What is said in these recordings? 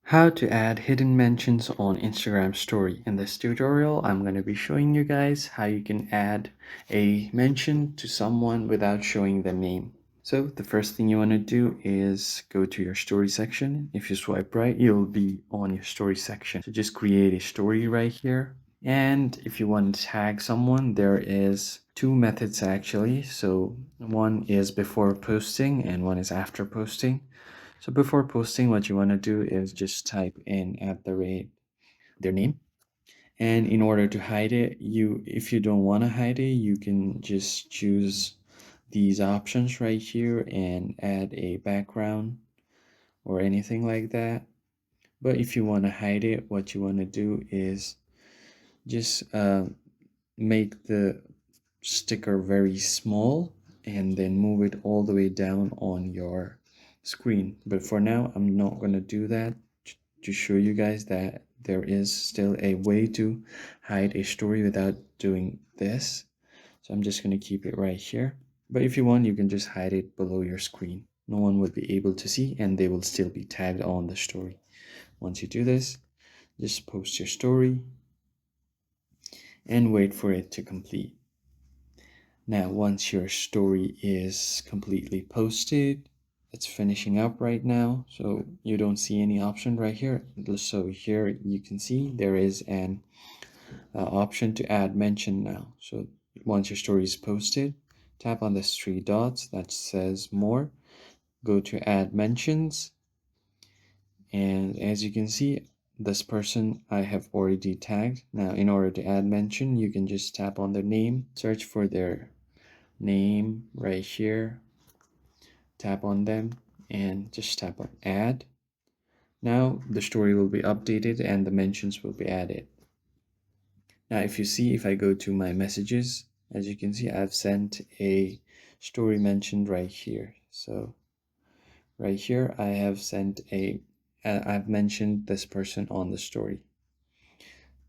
How to add hidden mentions on Instagram story. In this tutorial, I'm going to be showing you guys how you can add a mention to someone without showing the name. So the first thing you want to do is go to your story section. If you swipe right, you'll be on your story section. So just create a story right here. And if you want to tag someone, there is two methods actually. So one is before posting and one is after posting. So before posting, what you want to do is just type in @ their name. And in order to hide it, if you don't want to hide it, you can just choose these options right here and add a background or anything like that. But if you want to hide it, what you want to do is just make the sticker very small and then move it all the way down on your screen. But for now, I'm not going to do that to show you guys that there is still a way to hide a story without doing this. So I'm just going to keep it right here. But if you want, you can just hide it below your screen. No one would be able to see and they will still be tagged on the story. Once you do this, just post your story and wait for it to complete. Now, once your story is completely posted, it's finishing up right now, so you don't see any option right here. So here you can see there is an option to add mention now. So once your story is posted, tap on this three dots that says more, go to add mentions, and as you can see, this person I have already tagged. Now in order to add mention, you can just tap on their name, search for their name right here, tap on them and just tap on add. Now the story will be updated and the mentions will be added. Now if I go to my messages, as you can see, I've sent a story mentioned right here. So right here I have sent I've mentioned this person on the story.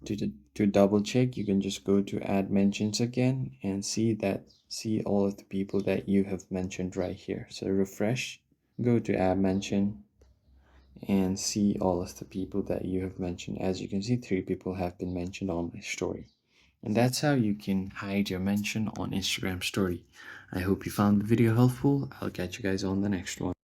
To double check, you can just go to add mentions again and see all of the people that you have mentioned right here. So refresh, go to add mention and see all of the people that you have mentioned. As you can see, 3 people have been mentioned on my story. And that's how you can hide your mention on Instagram story. I hope you found the video helpful. I'll catch you guys on the next one.